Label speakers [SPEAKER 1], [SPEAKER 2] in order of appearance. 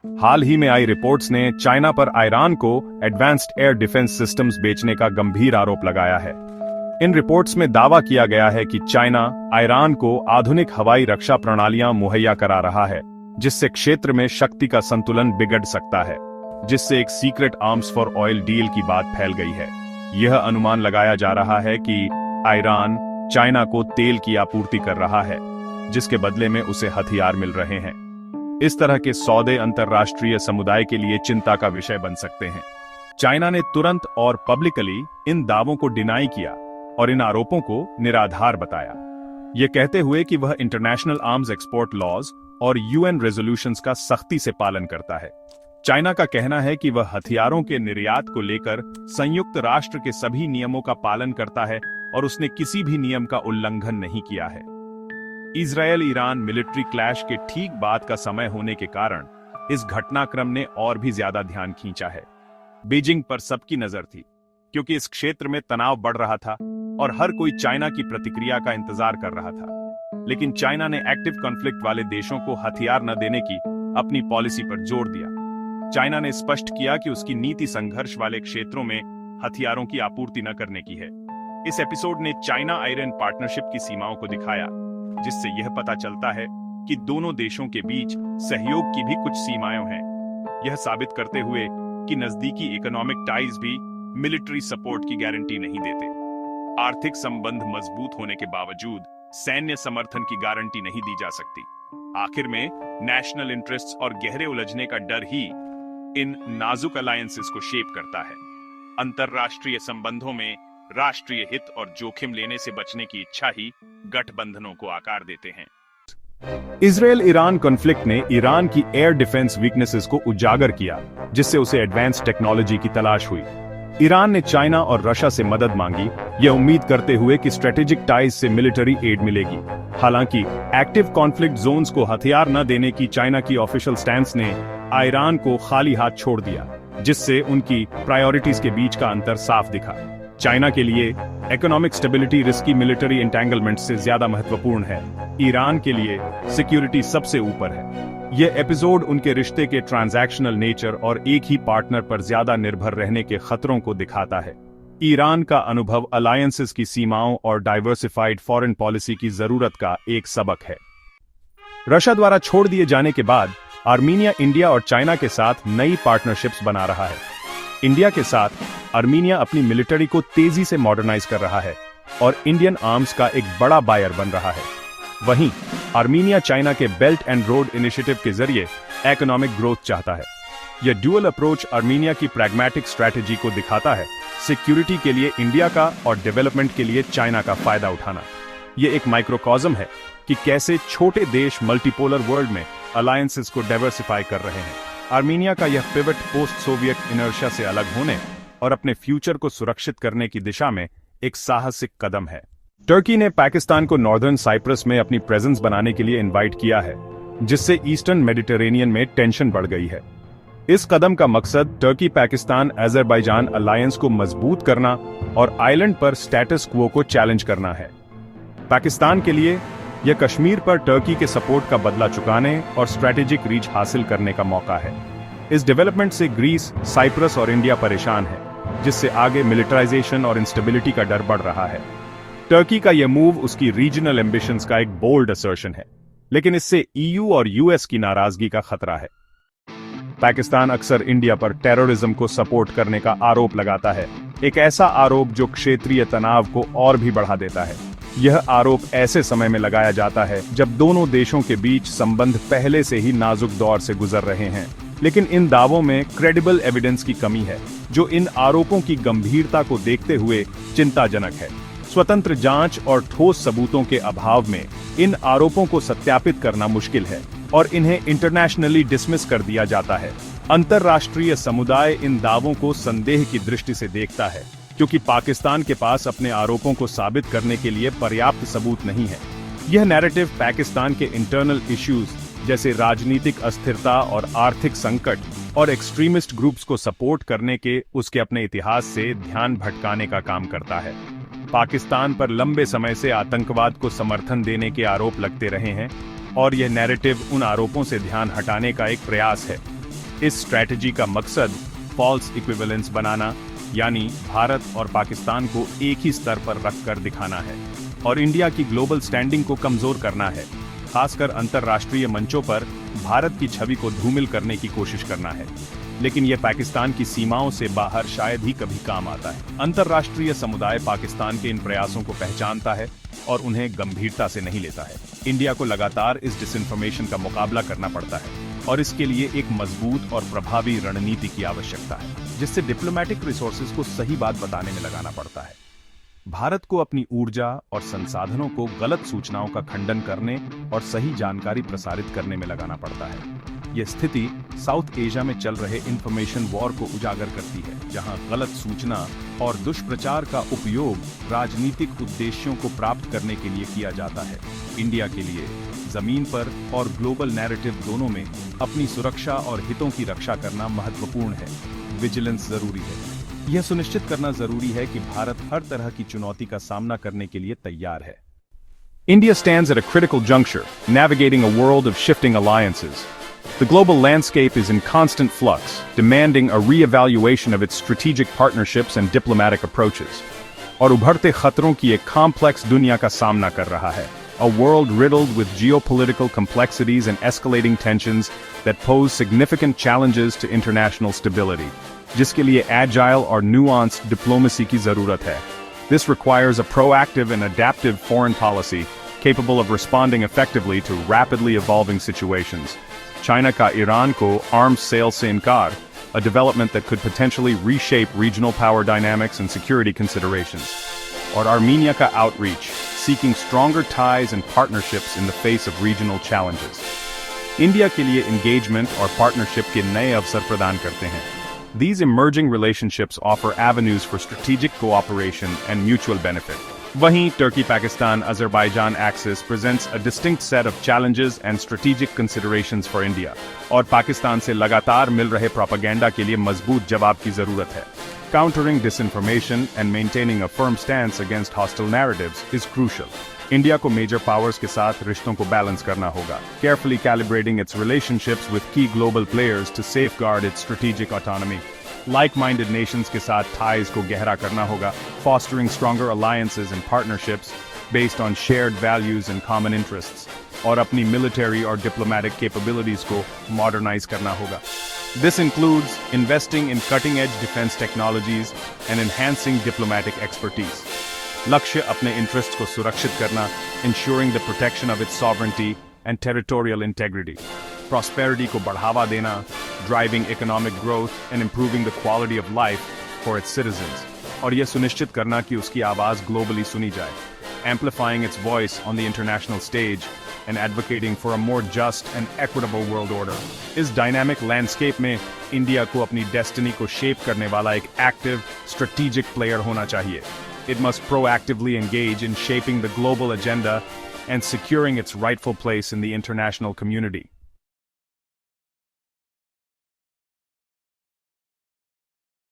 [SPEAKER 1] हाल ही में आई रिपोर्ट्स ने चाइना पर ईरान को एडवांस्ड एयर डिफेंस सिस्टम्स बेचने का गंभीर आरोप लगाया है। इन रिपोर्ट्स में दावा किया गया है कि चाइना ईरान को आधुनिक हवाई रक्षा प्रणालियां मुहैया करा रहा है, जिससे क्षेत्र में शक्ति का संतुलन बिगड़ सकता है, जिससे एक secret arms for oil deal की बात फैल गई है। यह अनुमान लगाया जा रहा है कि ईरान चाइना को तेल की आपूर्ति कर रहा है, जिसके बदले में उसे हथियार मिल रहे हैं। इस तरह के सौदे अंतर्राष्ट्रीय समुदाय के लिए चिंता का विषय बन सकते हैं। चाइना ने तुरंत और पब्लिकली इन दावों को डिनाई किया और इन आरोपों को निराधार बताया, यह कहते हुए कि वह इंटरनेशनल आर्म्स एक्सपोर्ट लॉज और यूएन रेजोल्यूशंस का सख्ती से पालन करता है। चाइना का कहना है कि वह हथियारों के निर्यात को लेकर संयुक्त राष्ट्र के सभी नियमों का पालन करता है और उसने किसी भी नियम का उल्लंघन नहीं किया है। इजरायल ईरान मिलिट्री क्लैश के ठीक बाद का समय होने के कारण इस घटनाक्रम ने और भी ज्यादा ध्यान खींचा है। बीजिंग पर सबकी नजर थी, क्योंकि इस क्षेत्र में तनाव बढ़ रहा था और हर कोई चाइना की प्रतिक्रिया का इंतजार कर रहा था। लेकिन चाइना ने एक्टिव कॉन्फ्लिक्ट वाले देशों को हथियार न देने की अपनी पॉलिसी पर जोर दिया। चाइना ने स्पष्ट किया कि उसकी नीति संघर्ष वाले क्षेत्रों में हथियारों की आपूर्ति न करने की है। इस एपिसोड ने चाइना ईरान पार्टनरशिप की सीमाओं को दिखाया, जिससे यह पता चलता है कि दोनों देशों के बीच सहयोग की भी कुछ सीमाएं हैं। यह साबित करते हुए कि नजदीकी इकोनॉमिक टाइज भी मिलिट्री सपोर्ट की गारंटी नहीं देते। आर्थिक संबंध मजबूत होने के बावजूद सैन्य समर्थन की गारंटी नहीं दी जा सकती। आखिर में नेशनल इंटरेस्ट्स और गहरे उलझने का डर ही इन नाजुक अलायंसेस को शेप करता है। अंतरराष्ट्रीय संबंधों में राष्ट्रीय हित और जोखिम लेने से बचने की इच्छा ही गठबंधनों को आकार देते हैं। इजरायल ईरान कॉन्फ्लिक्ट ने ईरान की एयर डिफेंस वीकनेसेस को उजागर किया, जिससे उसे एडवांस टेक्नोलॉजी की तलाश हुई। ईरान ने चाइना और रशिया से मदद मांगी, यह उम्मीद करते हुए कि स्ट्रेटेजिक टाइज से मिलिट्री एड मिलेगी। हालांकि एक्टिव कॉन्फ्लिक्ट जोन्स को हथियार न देने की चाइना की ऑफिशियल स्टैंस ने ईरान को खाली हाथ छोड़ दिया, जिससे उनकी प्रायोरिटीज के बीच का अंतर साफ दिखा। चाइना के लिए economic stability risky military entanglement से ज्यादा महत्वपूर्ण है। ईरान के लिए सिक्योरिटी सबसे ऊपर है। यह एपिसोड उनके रिश्ते के ट्रांजैक्शनल नेचर और एक ही पार्टनर पर ज्यादा निर्भर रहने के खतरों को दिखाता है। ईरान का अनुभव अलायंसेस की सीमाओं और डाइवर्सिफाइड फॉरेन पॉलिसी की जरूरत का एक सबक है। रशिया द्वारा छोड़ दिए जाने के बाद आर्मीनिया इंडिया और चाइना के साथ नई पार्टनरशिप्स बना रहा है। इंडिया के साथ आर्मीनिया अपनी मिलिट्री को तेजी से मॉडर्नाइज कर रहा है और इंडियन आर्म्स का एक बड़ा बायर बन रहा है। वहीं आर्मीनिया चाइना के बेल्ट एंड रोड इनिशिएटिव के जरिए इकोनॉमिक ग्रोथ चाहता है। यह ड्यूअल अप्रोच आर्मीनिया की प्रैग्मेटिक स्ट्रैटेजी को दिखाता है, सिक्योरिटी के लिए इंडिया का और डेवलपमेंट के लिए चाइना का फायदा उठाना। यह एक माइक्रोकॉज्म है कि कैसे छोटे देश मल्टीपोलर वर्ल्ड में अलायंसेस को डाइवर्सिफाई कर रहे हैं। आर्मीनिया का यह पिवट पोस्ट सोवियत इनर्शिया से अलग होने और अपने फ्यूचर को सुरक्षित करने की दिशा में एक साहसिक कदम है। टर्की ने पाकिस्तान को नॉर्दर्न साइप्रस में अपनी प्रेजेंस बनाने के लिए इनवाइट किया है, जिससे ईस्टर्न मेडिटेरेनियन में टेंशन बढ़ गई है। इस कदम का मकसद टर्की पाकिस्तान अजरबैजान अलायंस को मजबूत करना और आइलैंड पर स्टेटस क्वो को चैलेंज करना है। पाकिस्तान के लिए यह कश्मीर पर टर्की के सपोर्ट का बदला चुकाने और स्ट्रैटेजिक रीच हासिल करने का मौका है। इस डेवलपमेंट से ग्रीस, साइप्रस और इंडिया परेशान है, जिससे आगे मिलिटराइजेशन और इंस्टेबिलिटी का डर बढ़ रहा है। टर्की का यह मूव उसकी रीजनल एम्बिशंस का एक बोल्ड असर्शन है, लेकिन इससे ईयू और यूएस की नाराजगी का खतरा है। पाकिस्तान अक्सर इंडिया पर टेररिज्म को सपोर्ट करने का आरोप लगाता है, एक ऐसा आरोप जो क्षेत्रीय तनाव को और भी बढ़ा देता है। यह आरोप ऐसे समय में लगाया जाता है जब दोनों देशों के बीच संबंध पहले से ही नाजुक दौर से गुजर रहे हैं। लेकिन इन दावों में क्रेडिबल एविडेंस की कमी है, जो इन आरोपों की गंभीरता को देखते हुए चिंताजनक है। स्वतंत्र जांच और ठोस सबूतों के अभाव में इन आरोपों को सत्यापित करना मुश्किल है और इन्हें इंटरनेशनली डिसमिस कर दिया जाता है। अंतर्राष्ट्रीय समुदाय इन दावों को संदेह की दृष्टि से देखता है, क्योंकि पाकिस्तान के पास अपने आरोपों को साबित करने के लिए पर्याप्त सबूत नहीं है। यह नैरेटिव पाकिस्तान के इंटरनल इश्यूज जैसे राजनीतिक अस्थिरता और आर्थिक संकट और एक्सट्रीमिस्ट ग्रुप्स को सपोर्ट करने के उसके अपने इतिहास से ध्यान भटकाने का काम करता है। पाकिस्तान पर लंबे समय से आतंकवाद को समर्थन देने के आरोप लगते रहे हैं और यह नैरेटिव उन आरोपों से ध्यान हटाने का एक प्रयास है। इस स्ट्रैटेजी का मकसद फॉल्स इक्विवेलेंस बनाना, यानी भारत और पाकिस्तान को एक ही स्तर पर रखकर दिखाना है और इंडिया की ग्लोबल स्टैंडिंग को कमजोर करना है। खासकर अंतर्राष्ट्रीय मंचों पर भारत की छवि को धूमिल करने की कोशिश करना है, लेकिन यह पाकिस्तान की सीमाओं से बाहर शायद ही कभी काम आता है। अंतर्राष्ट्रीय समुदाय पाकिस्तान के इन प्रयासों को पहचानता है और उन्हें गंभीरता से नहीं लेता है। इंडिया को लगातार इस डिसइंफॉर्मेशन का मुकाबला करना पड़ता है और इसके लिए एक मजबूत और प्रभावी रणनीति की आवश्यकता है, जिससे डिप्लोमेटिक रिसोर्सेज को सही बात बताने में लगाना पड़ता है। भारत को अपनी ऊर्जा और संसाधनों को गलत सूचनाओं का खंडन करने और सही जानकारी प्रसारित करने में लगाना पड़ता है। यह स्थिति साउथ एशिया में चल रहे इंफॉर्मेशन वॉर को उजागर करती है, जहां गलत सूचना और दुष्प्रचार का उपयोग राजनीतिक उद्देश्यों को प्राप्त करने के लिए किया जाता है। इंडिया के लिए जमीन पर और ग्लोबल नैरेटिव दोनों में अपनी सुरक्षा और हितों की रक्षा करना महत्वपूर्ण है। विजिलेंस जरूरी है। यह सुनिश्चित करना जरूरी है कि भारत हर तरह की चुनौती का सामना करने के लिए तैयार है। India stands at a critical juncture, navigating a world of shifting alliances. The global landscape is in constant flux, demanding a re-evaluation of its strategic partnerships and diplomatic approaches. और उभरते खतरों की एक complex दुनिया का सामना कर रहा है. A world riddled with geopolitical complexities and escalating tensions that pose significant challenges to international stability, जिसके लिए agile और nuanced diplomacy की जरूरत है. This requires a proactive and adaptive foreign policy capable of responding effectively to rapidly evolving situations. China का Iran को arms sales से इनकार, a development that could potentially reshape regional power dynamics and security considerations. और Armenia का outreach, seeking stronger ties and partnerships in the face of regional challenges. India के लिए engagement और partnership के नए अवसर प्रदान करते हैं. These emerging relationships offer avenues for strategic cooperation and mutual benefit. वहीं Turkey-Pakistan-Azerbaijan axis presents a distinct set of challenges and strategic considerations for India. और पाकिस्तान से लगातार मिल रहे प्रोपेगेंडा के लिए मजबूत जवाब की जरूरत है. Countering disinformation and maintaining a firm stance against hostile narratives is crucial. India को मेजर पावर्स के साथ रिश्तों को बैलेंस करना होगा, carefully calibrating its relationships with key global players to safeguard its strategic autonomy. Like-minded nations के साथ ties को गहरा करना होगा, fostering stronger alliances and partnerships based on shared values and common interests. और अपनी military और diplomatic capabilities को modernize करना होगा. This includes investing in cutting-edge defense technologies and enhancing diplomatic expertise. लक्ष्य अपने interests को सुरक्षित करना, ensuring the protection of its sovereignty and territorial integrity. Prosperity को बढ़ावा देना, driving economic growth and improving the quality of life for its citizens. और यह सुनिश्चित करना कि उसकी आवाज globally सुनी जाए, amplifying its voice on the international stage and advocating for a more just and equitable world order. इस dynamic landscape में इंडिया को अपनी destiny को shape करने वाला एक active, strategic player होना चाहिए. It must proactively engage in shaping the global agenda and securing its rightful place in the international community.